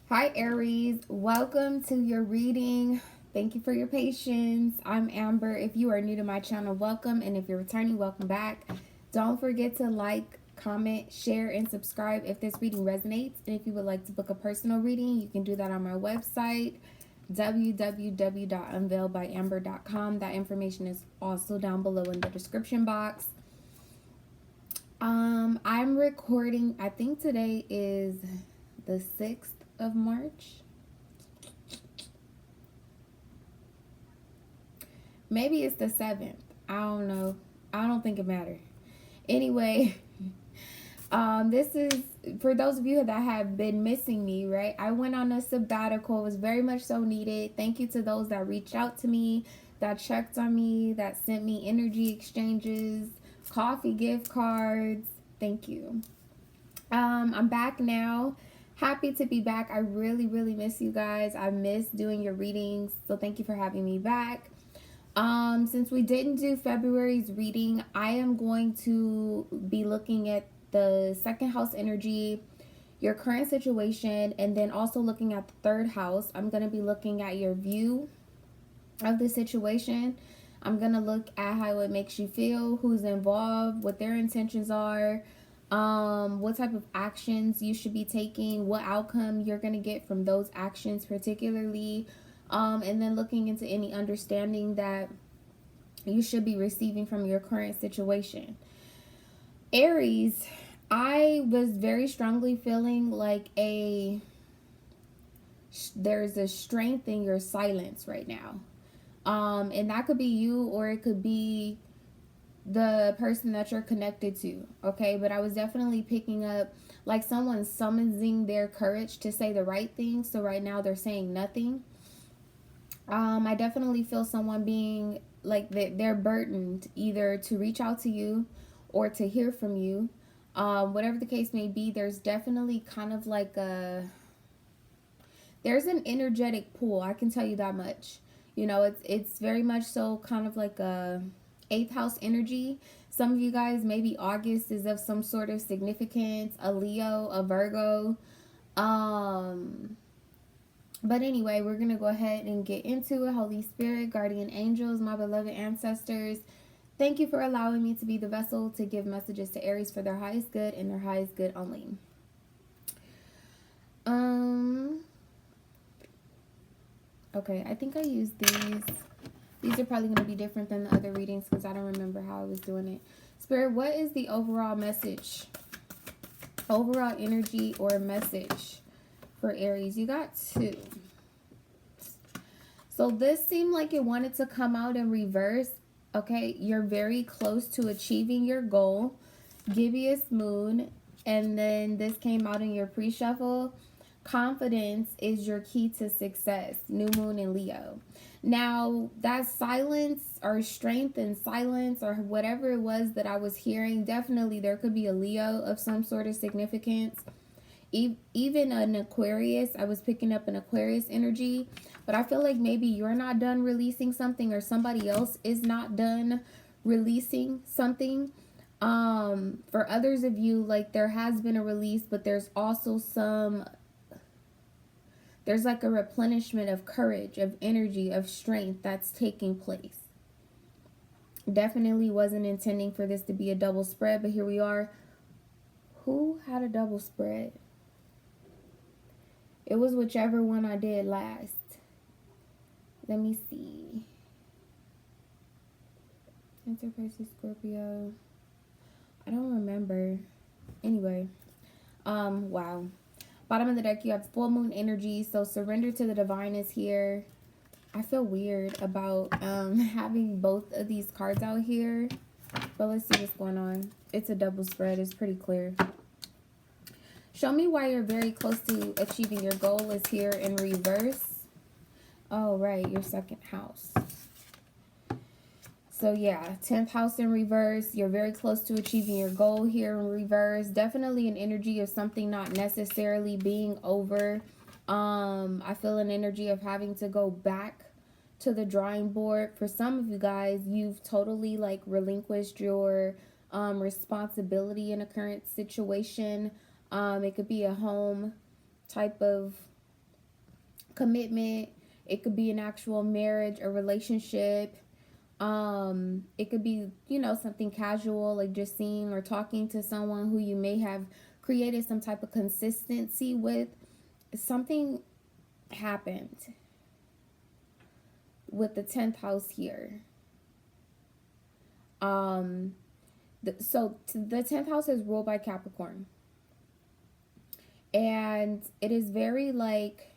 Hi, Aries. Welcome to your reading. Thank you for your patience. I'm Amber. If you are new to my channel, welcome. And if you're returning, welcome back. Don't forget to like, comment, share, and subscribe if this reading resonates. And if you would like to book a personal reading, you can do that on my website, www.unveiledbyamber.com. That information is also down below in the description box. I'm recording, I think today is the 6th of March. Maybe it's the 7th. I don't know. I don't think it matters. Anyway, this is for those of you that have been missing me, right? I went on a sabbatical. It was very much so needed. Thank you to those that reached out to me, that checked on me, that sent me energy exchanges, coffee gift cards. Thank you. I'm back now. Happy to be back. I really, really miss you guys. I miss doing your readings. So thank you for having me back. Since we didn't do February's reading, I am going to be looking at the second house energy, your current situation, and then also looking at the third house. I'm going to be looking at your view of the situation. I'm going to look at how it makes you feel, who's involved, what their intentions are, what type of actions you should be taking, what outcome you're going to get from those actions particularly, and then looking into any understanding that you should be receiving from your current situation. Aries, I was very strongly feeling like there's a strength in your silence right now. And that could be you, or it could be the person that you're connected to, okay? But I was definitely picking up like someone summoning their courage to say the right thing. So right now they're saying nothing. I definitely feel someone being like they're burdened either to reach out to you or to hear from you. Whatever the case may be, there's definitely kind of like there's an energetic pull. I can tell you that much. You know, it's very much so kind of like a eighth house energy. Some of you guys, maybe August is of some sort of significance, a Leo, a Virgo. But anyway, we're going to go ahead and get into it. Holy Spirit, guardian angels, my beloved ancestors, thank you for allowing me to be the vessel to give messages to Aries for their highest good and their highest good only. Okay, I think I used these. These are probably going to be different than the other readings because I don't remember how I was doing it. Spirit, what is the overall message? Overall energy or message for Aries? You got 2. So this seemed like it wanted to come out in reverse. Okay, you're very close to achieving your goal. Gibbous moon. And then this came out in your pre-shuffle. Confidence is your key to success. New moon in Leo. Now, that silence or strength and silence or whatever it was that I was hearing, definitely there could be a Leo of some sort of significance. Even an Aquarius. I was picking up an Aquarius energy. But I feel like maybe you're not done releasing something or somebody else is not done releasing something. For others of you, like there has been a release, but there's also there's like a replenishment of courage, of energy, of strength that's taking place. Definitely wasn't intending for this to be a double spread, but here we are. Who had a double spread? It was whichever one I did last. Let me see. Cancer, Pisces, Scorpio. I don't remember. Anyway. Wow. Bottom of the deck, you have full moon energy. So surrender to the divine is here. I feel weird about having both of these cards out here. But let's see what's going on. It's a double spread. It's pretty clear. Show me why you're very close to achieving your goal is here in reverse. Oh, right. Your second house. So, yeah. 10th house in reverse. You're very close to achieving your goal here in reverse. Definitely an energy of something not necessarily being over. I feel an energy of having to go back to the drawing board. For some of you guys, you've totally like relinquished your responsibility in a current situation. It could be a home type of commitment. It could be an actual marriage, a relationship. It could be, you know, something casual, like just seeing or talking to someone who you may have created some type of consistency with. Something happened with the 10th house here. So the 10th house is ruled by Capricorn. And it is very like,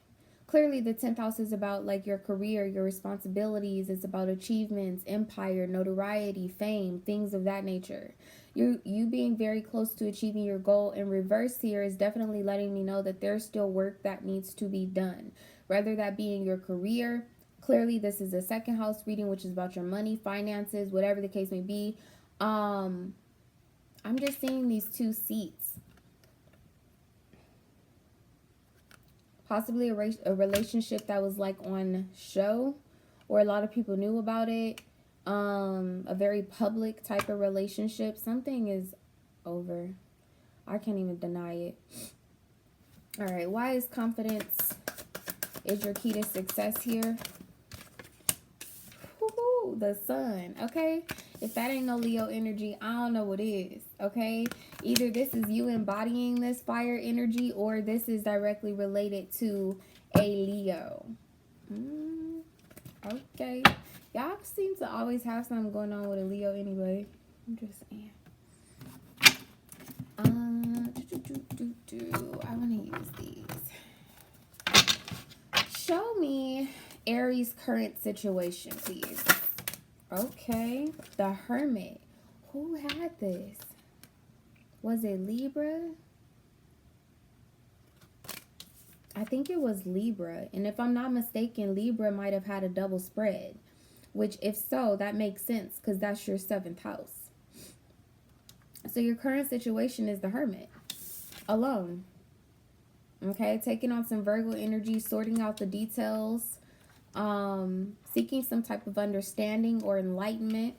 clearly the 10th house is about like your career, your responsibilities. It's about achievements, empire, notoriety, fame, things of that nature. You being very close to achieving your goal in reverse here is definitely letting me know that there's still work that needs to be done. Whether that be in your career, clearly this is a second house reading, which is about your money, finances, whatever the case may be. I'm just seeing these two seats. Possibly a relationship that was like on show, or a lot of people knew about it. A very public type of relationship. Something is over. I can't even deny it. All right, why is confidence is your key to success here? Woo-hoo, the sun. Okay, if that ain't no Leo energy, I don't know what is. Okay, either this is you embodying this fire energy, or this is directly related to a Leo. Okay, y'all seem to always have something going on with a Leo anyway. I'm just saying. I want to use these. Show me Aries' current situation, please. Okay, the Hermit. Who had this? Was it Libra? I think it was Libra. And if I'm not mistaken, Libra might have had a double spread. Which, if so, that makes sense because that's your 7th house. So your current situation is the Hermit. Alone. Okay, taking on some Virgo energy, sorting out the details. Seeking some type of understanding or enlightenment.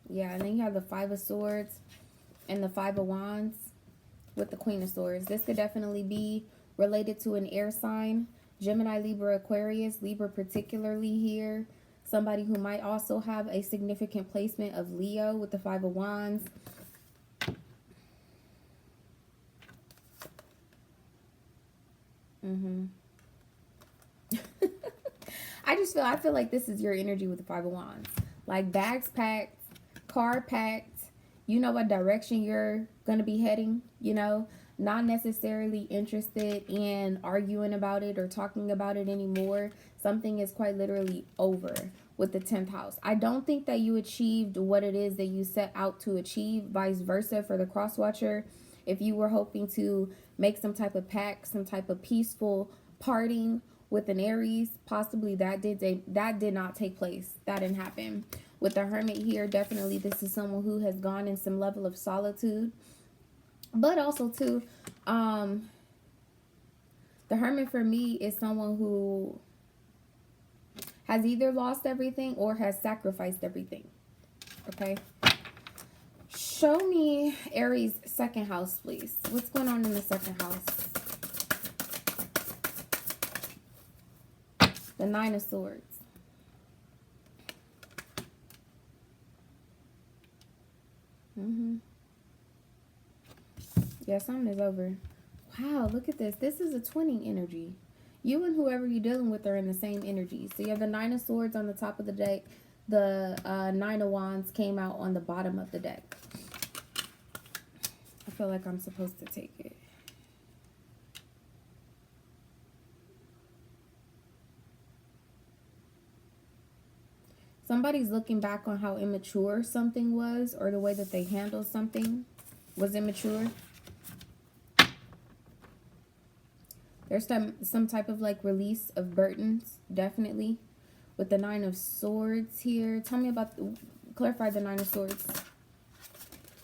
Yeah, and then you have the 5 of Swords and the 5 of Wands with the Queen of Swords. This could definitely be related to an air sign. Gemini, Libra, Aquarius. Libra particularly here. Somebody who might also have a significant placement of Leo with the 5 of Wands. I feel like this is your energy with the 5 of Wands. Like bags packed, car packed. You know what direction you're going to be heading, you know. Not necessarily interested in arguing about it or talking about it anymore. Something is quite literally over with the 10th house. I don't think that you achieved what it is that you set out to achieve. Vice versa for the cross watcher. If you were hoping to make some type of pact, some type of peaceful parting with an Aries, possibly that did not take place. That didn't happen. With the Hermit here, definitely this is someone who has gone in some level of solitude. But also too, the Hermit for me is someone who has either lost everything or has sacrificed everything. Okay. Show me Aries' 2nd house, please. What's going on in the 2nd house? The 9 of Swords. Yeah, something is over. Wow, look at this. This is a twinning energy. You and whoever you're dealing with are in the same energy. So you have the 9 of Swords on the top of the deck. The 9 of Wands came out on the bottom of the deck. I feel like I'm supposed to take it. Somebody's looking back on how immature something was, or the way that they handled something was immature. There's some type of like release of burdens, definitely. With the 9 of Swords here. Tell me about, clarify the 9 of Swords.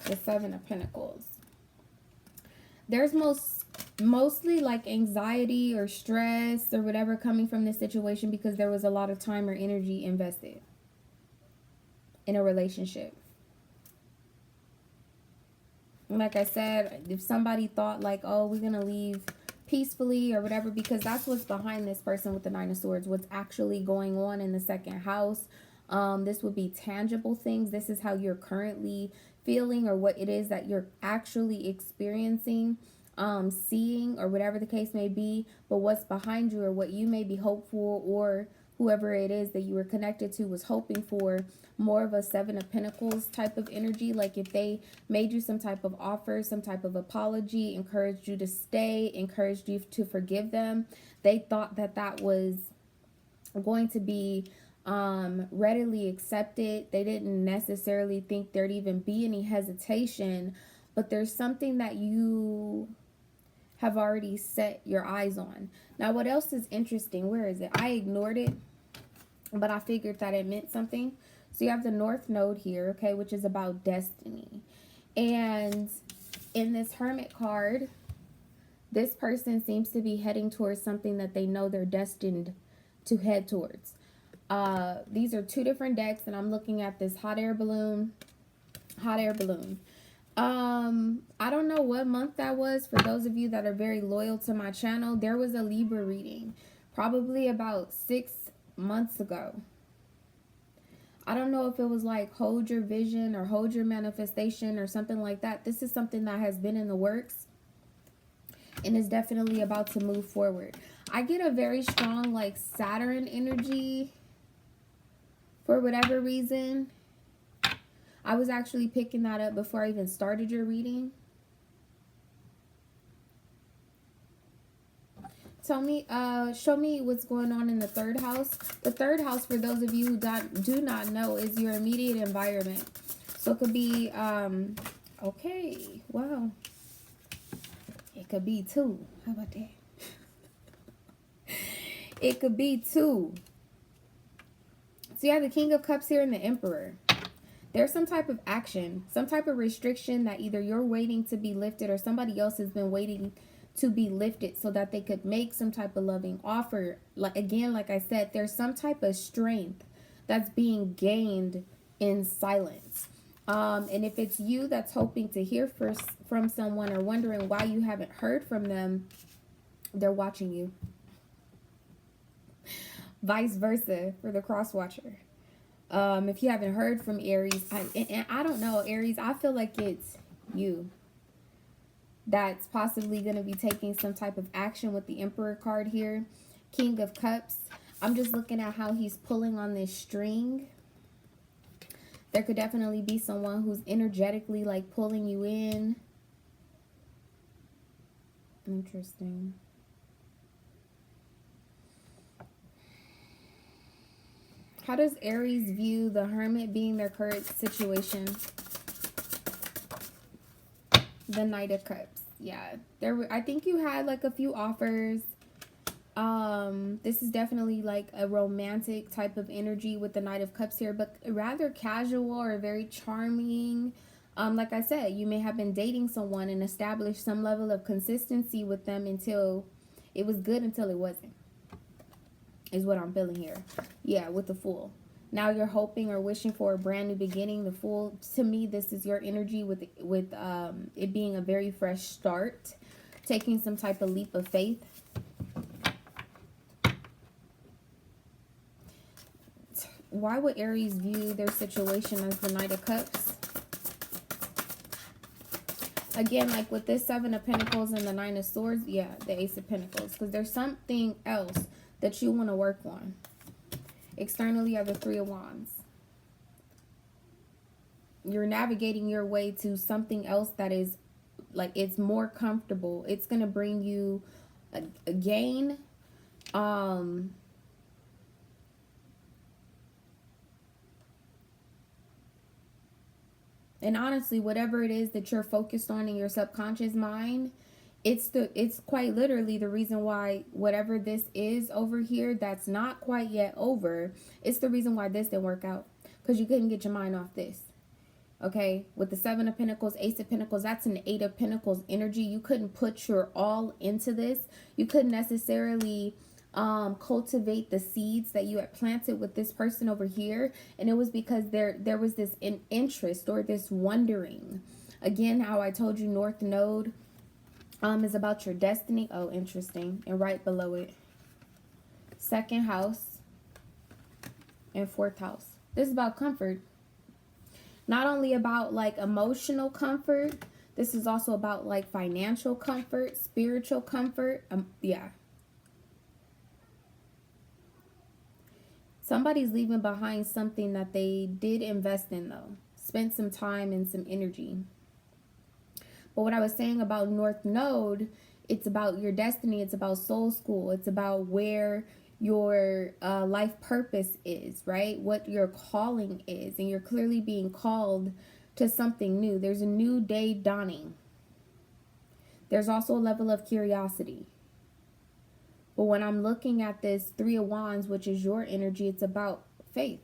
The 7 of Pentacles. There's mostly like anxiety or stress or whatever coming from this situation because there was a lot of time or energy invested in a relationship. Like I said, if somebody thought like, oh, we're going to leave peacefully or whatever, because that's what's behind this person with the Nine of Swords, what's actually going on in the second house. This would be tangible things. This is how you're currently feeling, or what it is that you're actually experiencing, seeing, or whatever the case may be. But what's behind you, or what you may be hopeful, or whoever it is that you were connected to was hoping for, more of a Seven of Pentacles type of energy. Like if they made you some type of offer, some type of apology, encouraged you to stay, encouraged you to forgive them, they thought that that was going to be readily accepted. They didn't necessarily think there'd even be any hesitation, but there's something that you have already set your eyes on. Now, what else is interesting? Where is it? I ignored it, but I figured that it meant something. So you have the North Node here, okay, which is about destiny. And in this Hermit card, this person seems to be heading towards something that they know they're destined to head towards. These are two different decks, and I'm looking at this hot air balloon. I don't know what month that was. For those of you that are very loyal to my channel, there was a Libra reading probably about 6 months ago. I don't know if it was like hold your vision or hold your manifestation or something like that. This is something that has been in the works and is definitely about to move forward. I get a very strong like Saturn energy for whatever reason. I was actually picking that up before I even started your reading. Tell me, show me what's going on in the third house. The third house, for those of you who do not know, is your immediate environment. So it could be, okay, wow. It could be two. How about that? It could be two. So you have the King of Cups here and the Emperor. There's some type of action, some type of restriction that either you're waiting to be lifted or somebody else has been waiting to be lifted so that they could make some type of loving offer. Like again, like I said, there's some type of strength that's being gained in silence. And if it's you that's hoping to hear first from someone or wondering why you haven't heard from them, they're watching you. Vice versa for the cross watcher. If you haven't heard from Aries, and I don't know, Aries, I feel like it's you that's possibly going to be taking some type of action with the Emperor card here. King of Cups. I'm just looking at how he's pulling on this string. There could definitely be someone who's energetically like pulling you in. Interesting. How does Aries view the Hermit being their current situation? The Knight of Cups. Yeah, I think you had like a few offers. This is definitely like a romantic type of energy with the Knight of Cups here, but rather casual or very charming. Like I said, you may have been dating someone and established some level of consistency with them until it was good until it wasn't. Is what I'm feeling here. Yeah, with the Fool. Now you're hoping or wishing for a brand new beginning. The Fool, to me, this is your energy with it being a very fresh start, taking some type of leap of faith. Why would Aries view their situation as the Knight of Cups? Again, like with this Seven of Pentacles and the Nine of Swords, yeah, the Ace of Pentacles, because there's something else that you want to work on. Externally, you have the Three of Wands. You're navigating your way to something else that is like, it's more comfortable. It's going to bring you a gain. And honestly, whatever it is that you're focused on in your subconscious mind, it's quite literally the reason why whatever this is over here that's not quite yet over, it's the reason why this didn't work out, because you couldn't get your mind off this. Okay, with the Seven of Pentacles, Ace of Pentacles, that's an Eight of Pentacles energy. You couldn't put your all into this. You couldn't necessarily cultivate the seeds that you had planted with this person over here, and it was because there was this interest or this wondering Again, how I told you, North Node is about your destiny. Oh, interesting. And right below it, second house and fourth house. This is about comfort. Not only about like emotional comfort, this is also about like financial comfort, spiritual comfort. Yeah. Somebody's leaving behind something that they did invest in though. Spent some time and some energy. But what I was saying about North Node, it's about your destiny. It's about soul school. It's about where your life purpose is, right? What your calling is. And you're clearly being called to something new. There's a new day dawning. There's also a level of curiosity. But when I'm looking at this Three of Wands, which is your energy, it's about faith.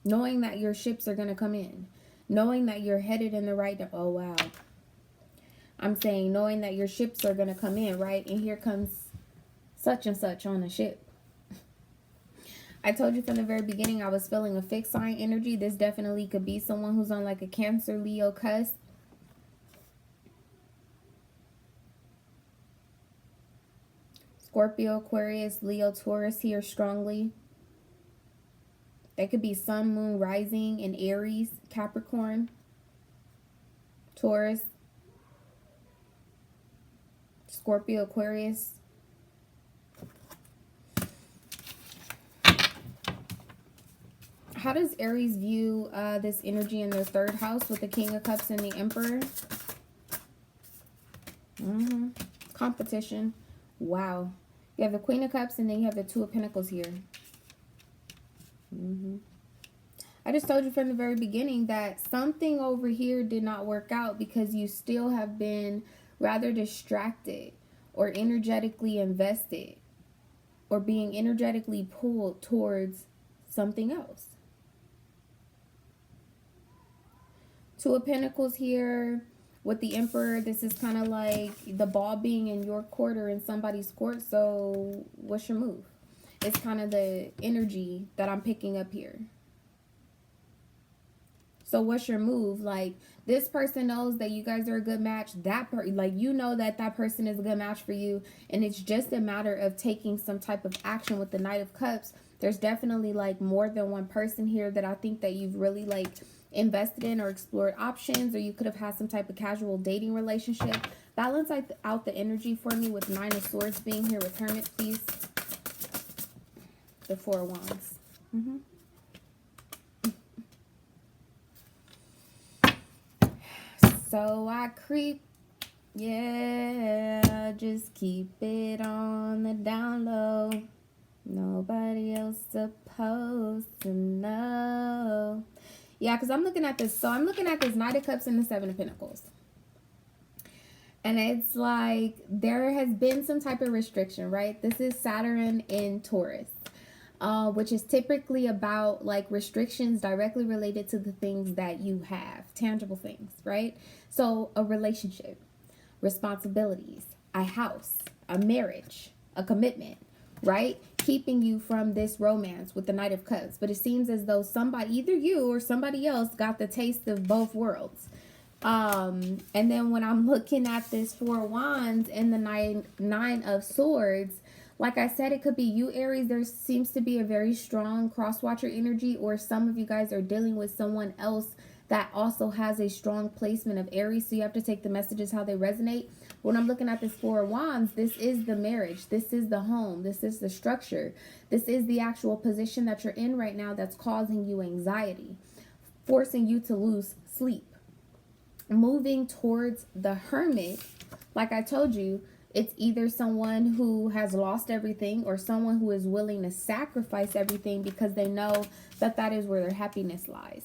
Knowing that your ships are going to come in. Knowing that you're headed in the right... Oh, wow. I'm saying knowing that your ships are going to come in, right? And here comes such and such on a ship. I told you from the very beginning I was feeling a fixed sign energy. This definitely could be someone who's on like a Cancer, Leo cusp. Scorpio, Aquarius, Leo, Taurus here strongly. That could be Sun, Moon, Rising in Aries, Capricorn, Taurus, Scorpio, Aquarius. How does Aries view this energy in their third house with the King of Cups and the Emperor? Competition. Wow. You have the Queen of Cups and then you have the Two of Pentacles here. I just told you from the very beginning that something over here did not work out because you still have been rather distracted or energetically invested or being energetically pulled towards something else. Two of Pentacles here with the Emperor. This is kind of like the ball being in your court or in somebody's court. So what's your move? It's kind of the energy that I'm picking up here. So what's your move? Like, this person knows that you guys are a good match. Like, you know that that person is a good match for you. And it's just a matter of taking some type of action with the Knight of Cups. There's definitely like more than one person here that I think that you've really like invested in or explored options, or you could have had some type of casual dating relationship. Balance out the energy for me with Nine of Swords being here with Hermit, please. The Four of Wands. So I creep, yeah, just keep it on the down low. Nobody else supposed to know. Yeah, because I'm looking at this. So I'm looking at this Knight of Cups and the Seven of Pentacles. And it's like there has been some type of restriction, right? This is Saturn in Taurus, which is typically about like restrictions directly related to the things that you have, tangible things, right? So a relationship, responsibilities, a house, a marriage, a commitment, right? Keeping you from this romance with the Knight of Cups. But it seems as though somebody, either you or somebody else, got the taste of both worlds. And then when I'm looking at this Four of Wands and the Nine of Swords, like I said, it could be you, Aries. There seems to be a very strong cross-watcher energy, or some of you guys are dealing with someone else that also has a strong placement of Aries. So you have to take the messages how they resonate. When I'm looking at this Four of Wands, this is the marriage. This is the home. This is the structure. This is the actual position that you're in right now that's causing you anxiety, forcing you to lose sleep. Moving towards the Hermit, like I told you, it's either someone who has lost everything or someone who is willing to sacrifice everything because they know that that is where their happiness lies.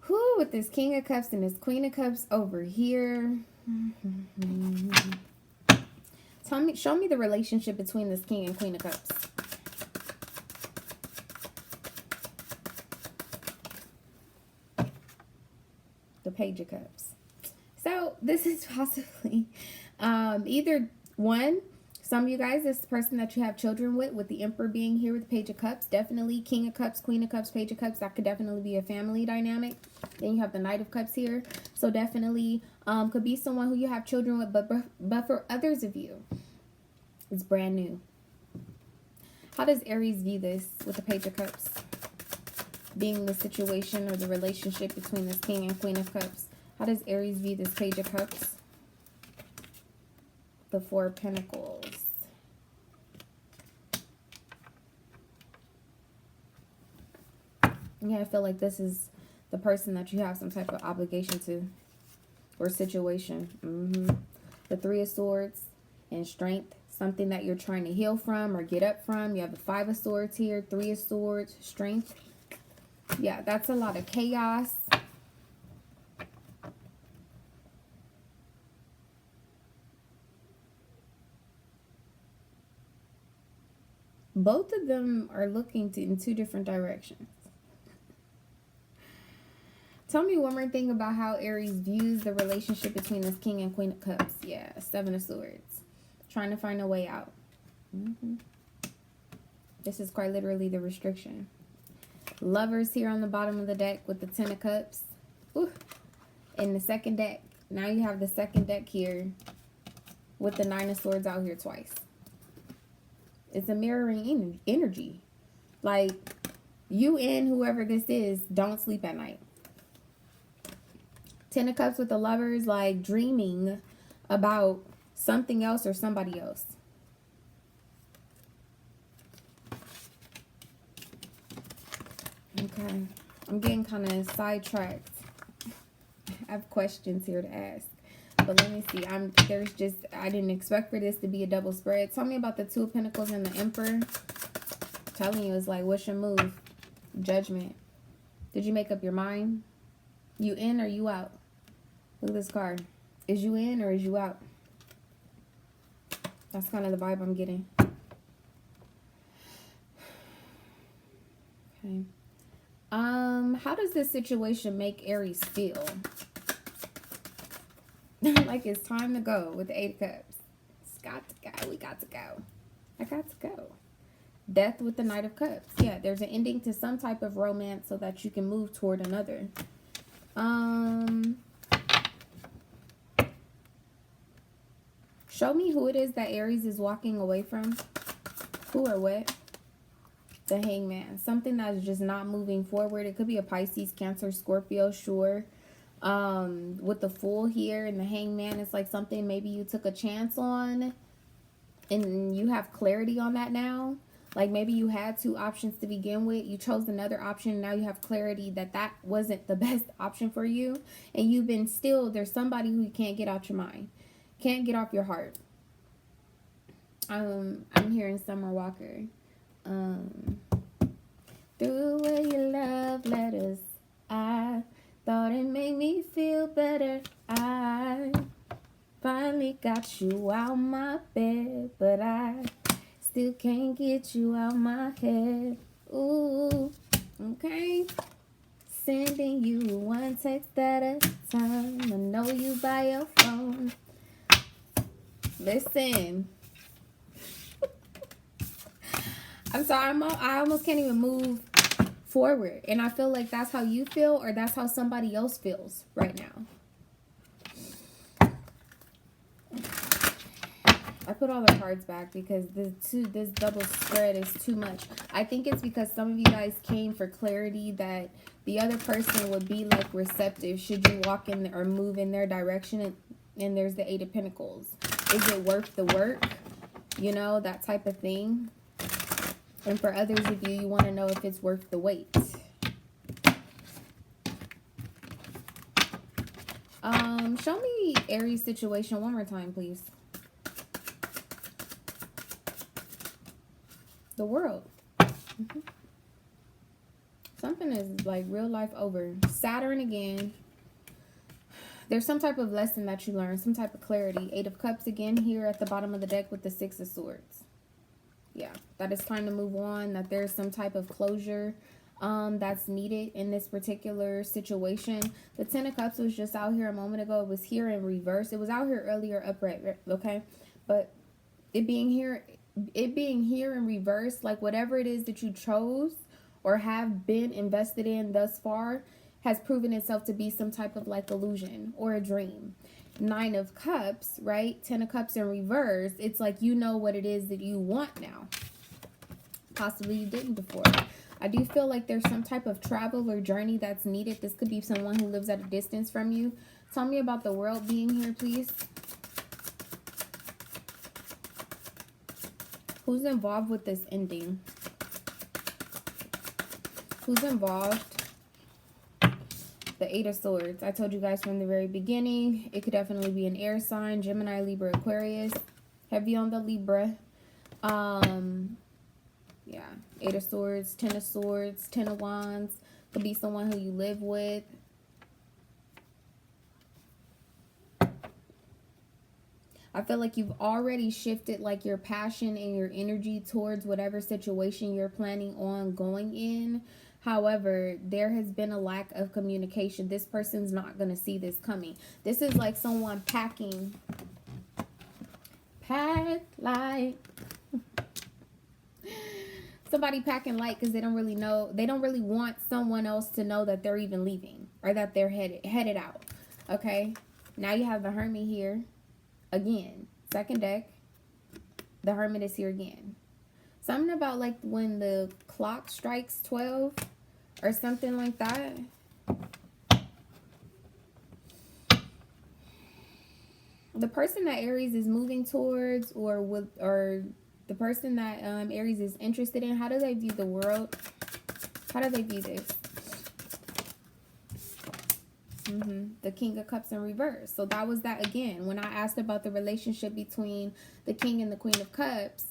Who with this King of Cups and this Queen of Cups over here? Show me the relationship between this King and Queen of Cups. The Page of Cups. So this is possibly either one, Some of you guys, this person that you have children with the Emperor being here with the Page of Cups, definitely King of Cups, Queen of Cups, Page of Cups, that could definitely be a family dynamic. Then you have the Knight of Cups here. So definitely could be someone who you have children with, but for others of you, it's brand new. How does Aries view this with the Page of Cups? Being the situation or the relationship between this King and Queen of Cups. How does Aries view this Page of Cups? The Four of Pentacles. Yeah, I feel like this is the person that you have some type of obligation to or situation. The Three of Swords and Strength. Something that you're trying to heal from or get up from. You have the Five of Swords here. Three of Swords. Strength. Yeah, that's a lot of chaos. Both of them are looking in two different directions. Tell me one more thing about how Aries views the relationship between this King and Queen of Cups. Yeah, Seven of Swords. Trying to find a way out. This is quite literally the restriction. Lovers here on the bottom of the deck with the Ten of Cups. Ooh. In the second deck. Now you have the second deck here with the Nine of Swords out here twice. It's a mirroring energy. Like, you and whoever this is don't sleep at night. Ten of Cups with the Lovers, like dreaming about something else or somebody else. Okay. I'm getting kind of sidetracked. I have questions here to ask. But let me see. I didn't expect for this to be a double spread. Tell me about the Two of Pentacles and the Emperor. I'm telling you, it's like, what's your move? Judgment. Did you make up your mind? You in or you out? Look at this card. Is you in or is you out? That's kind of the vibe I'm getting. Okay. How does this situation make Aries feel? Like it's time to go with the Eight of Cups. It's got to go. We got to go. I got to go. Death with the Knight of Cups. Yeah, there's an ending to some type of romance so that you can move toward another. Show me who it is that Aries is walking away from. Who or what? The Hangman. Something that's just not moving forward. It could be a Pisces, Cancer, Scorpio, sure. With the Fool here and the Hangman, it's like something maybe you took a chance on and you have clarity on that now. Like maybe you had two options to begin with. You chose another option. And now you have clarity that that wasn't the best option for you. And you've been there's somebody who you can't get out your mind. Can't get off your heart. I'm hearing Summer Walker. Threw away your love letters. I thought it made me feel better. I finally got you out my bed, but I still can't get you out my head. Ooh, okay. Sending you one text at a time. I know you by your phone. Listen. I'm sorry, I almost can't even move forward. And I feel like that's how you feel or that's how somebody else feels right now. I put all the cards back because this double spread is too much. I think it's because some of you guys came for clarity that the other person would be like receptive should you walk in or move in their direction. And there's the Eight of Pentacles. Is it worth the work? You know, that type of thing. And for others of you, you want to know if it's worth the wait. Show me Aries situation one more time, please. The World. Something is like real life over. Saturn again. There's some type of lesson that you learn, some type of clarity. Eight of Cups again here at the bottom of the deck with the Six of Swords. Yeah, that it's time to move on, that there's some type of closure that's needed in this particular situation. The Ten of Cups was just out here a moment ago. It was here in reverse. It was out here earlier upright, okay? But it being here in reverse, like whatever it is that you chose or have been invested in thus far has proven itself to be some type of like illusion or a dream. 9 of Cups, right? 10 of Cups in reverse. It's like you know what it is that you want now. Possibly you didn't before. I do feel like there's some type of travel or journey that's needed. This could be someone who lives at a distance from you. Tell me about the world being here, please. Who's involved with this ending? Who's involved? The 8 of Swords. I told you guys from the very beginning, it could definitely be an air sign, Gemini, Libra, Aquarius. Heavy on the Libra. Yeah, 8 of Swords, 10 of Swords, 10 of Wands. Could be someone who you live with. I feel like you've already shifted like your passion and your energy towards whatever situation you're planning on going in. However, there has been a lack of communication. This person's not going to see this coming. This is like someone packing. Pack light. Somebody packing light because they don't really know. They don't really want someone else to know that they're even leaving or that they're headed out. Okay. Now you have the Hermit here. Again, second deck, the Hermit is here again. Something about like when the clock strikes 12 or something like that. The person that Aries is moving towards or the person that Aries is interested in, how do they view the world? How do they view this? The King of Cups in reverse. So that was that again. When I asked about the relationship between the King and the Queen of Cups,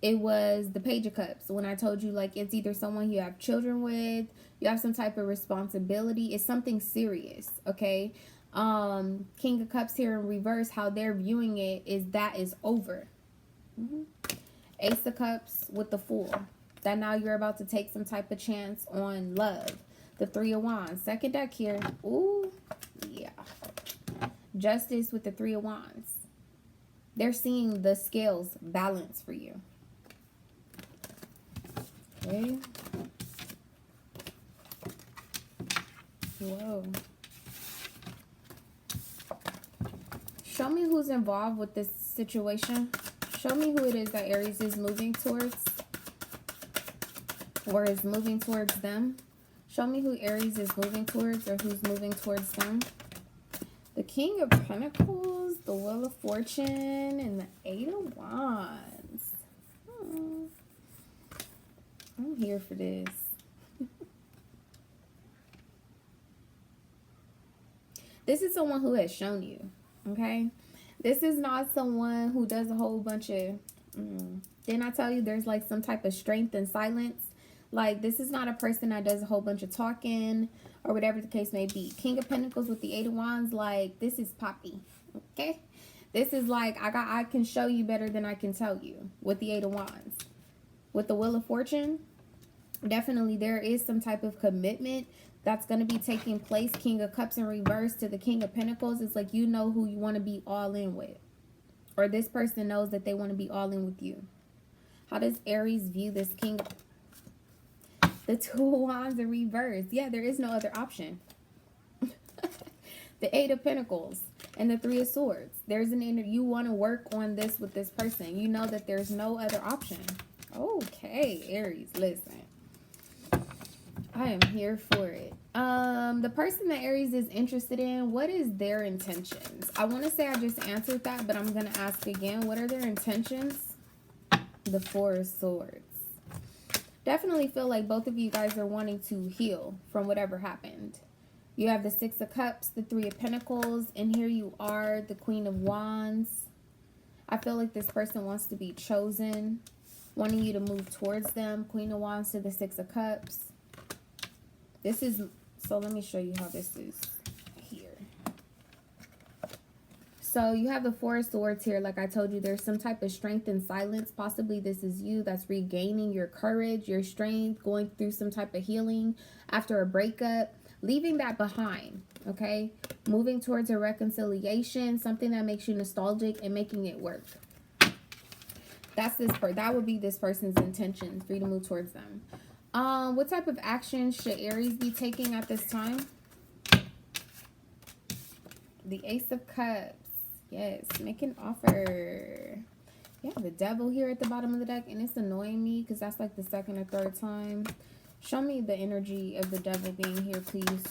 it was the Page of Cups. When I told you like it's either someone you have children with, you have some type of responsibility. It's something serious, okay? King of Cups here in reverse, how they're viewing it is that is over. Ace of Cups with the Fool. That now you're about to take some type of chance on love. The 3 of Wands. Second deck here. Ooh, yeah. Justice with the 3 of Wands. They're seeing the scales balance for you. Okay. Whoa. Show me who's involved with this situation. Show me who it is that Aries is moving towards. Or is moving towards them. Show me who Aries is moving towards or who's moving towards them. The King of Pentacles, the Wheel of Fortune, and the 8 of Wands. I'm here for this. This is someone who has shown you, okay? This is not someone who does a whole bunch of... Didn't I tell you there's like some type of strength in silence? Like, this is not a person that does a whole bunch of talking or whatever the case may be. King of Pentacles with the 8 of Wands, like, this is poppy, okay? This is like, I can show you better than I can tell you with the 8 of Wands. With the Wheel of Fortune, definitely there is some type of commitment that's going to be taking place. King of Cups in reverse to the King of Pentacles. It's like you know who you want to be all in with. Or this person knows that they want to be all in with you. How does Aries view this King of... The 2 of Wands in reverse. Yeah, there is no other option. The 8 of Pentacles and the 3 of Swords. There's an inner... You want to work on this with this person. You know that there's no other option. Okay, Aries, listen. I am here for it. The person that Aries is interested in, what is their intentions? I want to say I just answered that, but I'm going to ask again. What are their intentions? The 4 of Swords. Definitely feel like both of you guys are wanting to heal from whatever happened. You have the 6 of Cups, the 3 of Pentacles, and here you are, the Queen of Wands. I feel like this person wants to be chosen, wanting you to move towards them. Queen of Wands to the 6 of Cups. This is, so let me show you how this is here. So you have the 4 of Swords here. Like I told you, there's some type of strength in silence. Possibly this is you that's regaining your courage, your strength, going through some type of healing after a breakup, leaving that behind. okay? Moving towards a reconciliation, something that makes you nostalgic and making it work. That would be this person's intention for you to move towards them. What type of action should Aries be taking at this time? The Ace of Cups. Yes, make an offer. Yeah, the Devil here at the bottom of the deck, and it's annoying me because that's like the second or third time. Show me the energy of the Devil being here, please.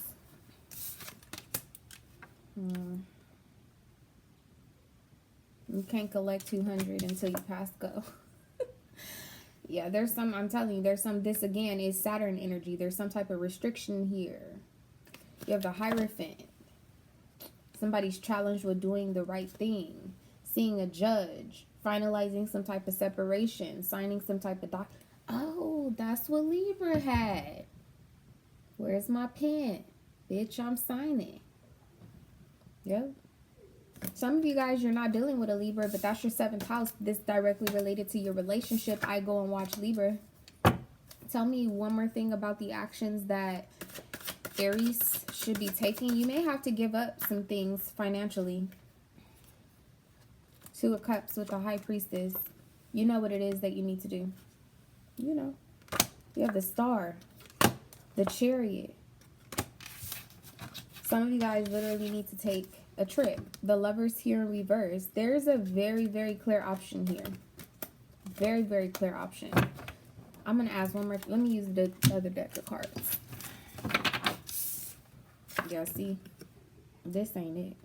You can't collect 200 until you pass go. Yeah, there's some, I'm telling you, there's some, this again is Saturn energy. There's some type of restriction here. You have the Hierophant. Somebody's challenged with doing the right thing. Seeing a judge. Finalizing some type of separation. Signing some type of Oh, that's what Libra had. Where's my pen? Bitch, I'm signing. Yep. Some of you guys, you're not dealing with a Libra, but that's your 7th house. This directly related to your relationship. I go and watch Libra. Tell me one more thing about the actions that Aries should be taking. You may have to give up some things financially. 2 of Cups with the High Priestess. You know what it is that you need to do. You know. You have the Star. The Chariot. Some of you guys literally need to take a trip. The Lovers here in reverse. There's a very, very clear option here. Very, very clear option. I'm going to ask one more. Let me use the other deck of cards. Yeah, see? This ain't it.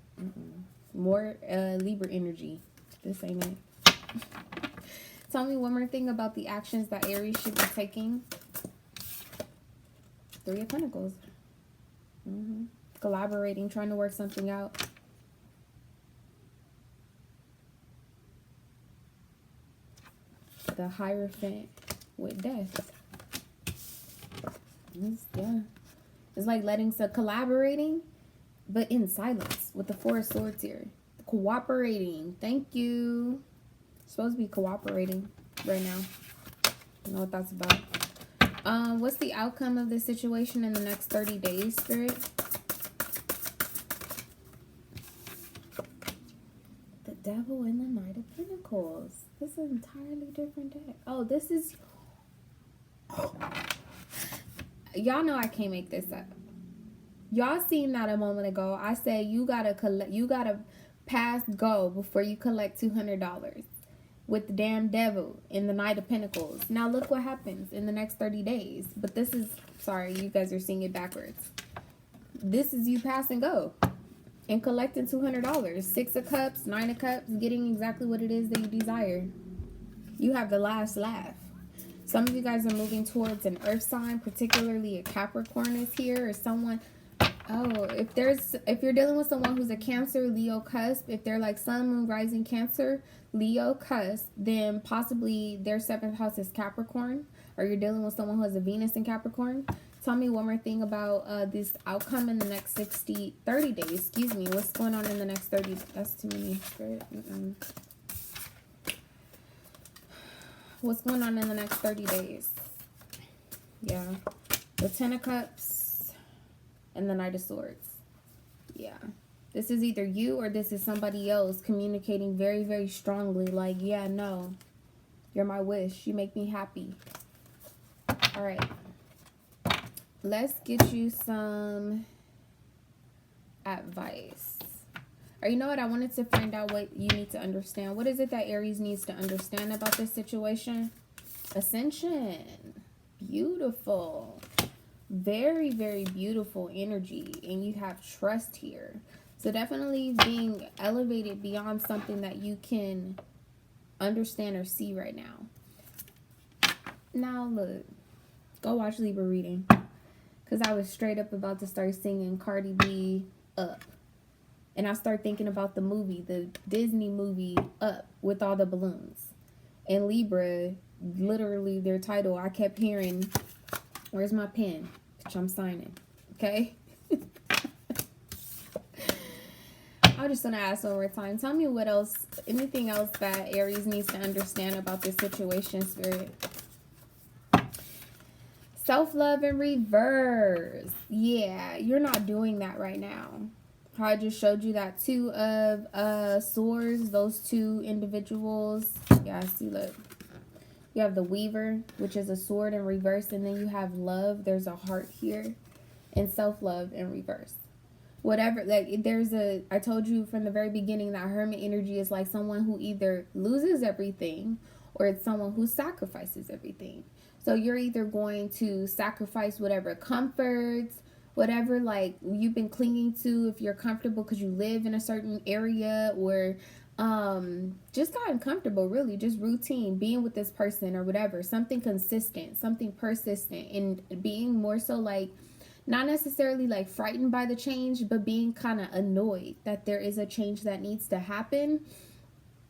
More Libra energy. This ain't it. Tell me one more thing about the actions that Aries should be taking. 3 of Pentacles. Collaborating, trying to work something out. The Hierophant with Death. It's like collaborating, but in silence with the 4 of Swords here. Cooperating. Thank you. Supposed to be cooperating right now. I don't know what that's about. What's the outcome of this situation in the next 30 days, Spirit? The Devil and the Knight of Pentacles. This is an entirely different deck. Oh, this is... Y'all know I can't make this up. Y'all seen that a moment ago. I said you gotta pass go before you collect $200 with the damn Devil and the Knight of Pentacles. Now look what happens in the next 30 days. But this is, sorry, you guys are seeing it backwards. This is you pass and go and collecting $200. 6 of Cups, 9 of Cups, getting exactly what it is that you desire. You have the last laugh. Some of you guys are moving towards an earth sign, particularly a Capricorn is here, or someone. Oh, if you're dealing with someone who's a Cancer, Leo cusp, if they're like Sun, Moon, Rising, Cancer, Leo cusp, then possibly their 7th house is Capricorn, or you're dealing with someone who has a Venus in Capricorn. Tell me one more thing about this outcome in the next 30 days. Excuse me. What's going on in the next 30? That's too many. What's going on in the next 30 days? Yeah. The 10 of Cups and the Knight of Swords. Yeah. This is either you or this is somebody else communicating very, very strongly. Like, yeah, no. You're my wish. You make me happy. All right. Let's get you some advice. Or you know what? I wanted to find out what you need to understand. What is it that Aries needs to understand about this situation? Ascension. Beautiful. Very, very beautiful energy. And you have trust here. So definitely being elevated beyond something that you can understand or see right now. Now look. Go watch Libra reading. Because I was straight up about to start singing Cardi B Up. And I start thinking about the movie, the Disney movie Up with all the balloons. And Libra, literally their title, I kept hearing, where's my pen? Which I'm signing. Okay? I just want to ask one more time. Tell me what else, anything else that Aries needs to understand about this situation, Spirit. Self-love in reverse. Yeah, you're not doing that right now. How I just showed you that two of swords, those two individuals. Yeah, see, look. You have the weaver, which is a sword in reverse, and then you have love. There's a heart here, and self-love in reverse. Whatever, like, I told you from the very beginning that hermit energy is like someone who either loses everything or it's someone who sacrifices everything. So you're either going to sacrifice whatever comforts, whatever like you've been clinging to if you're comfortable because you live in a certain area, or just gotten comfortable, really just routine being with this person or whatever, something consistent, something persistent, and being more so like not necessarily like frightened by the change, but being kind of annoyed that there is a change that needs to happen.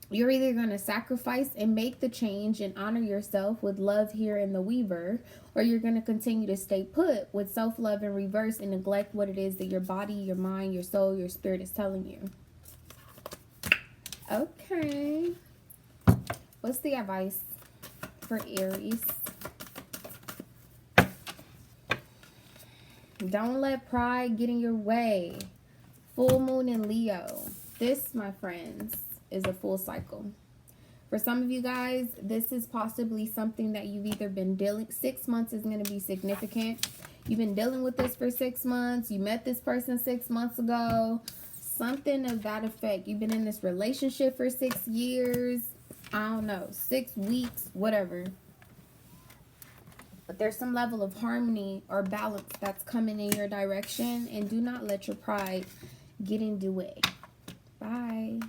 You're either going to sacrifice and make the change and honor yourself with love here in the weaver, or you're going to continue to stay put with self-love in reverse and neglect what it is that your body, your mind, your soul, your spirit is telling you. Okay. What's the advice for Aries? Don't let pride get in your way. Full moon in Leo. This, my friends, is a full cycle. For some of you guys, this is possibly something that you've either been dealing. 6 months is going to be significant. You've been dealing with this for 6 months. You met this person 6 months ago. Something of that effect. You've been in this relationship for 6 years. I don't know, 6 weeks, whatever. But there's some level of harmony or balance that's coming in your direction. And do not let your pride get in the way. Bye.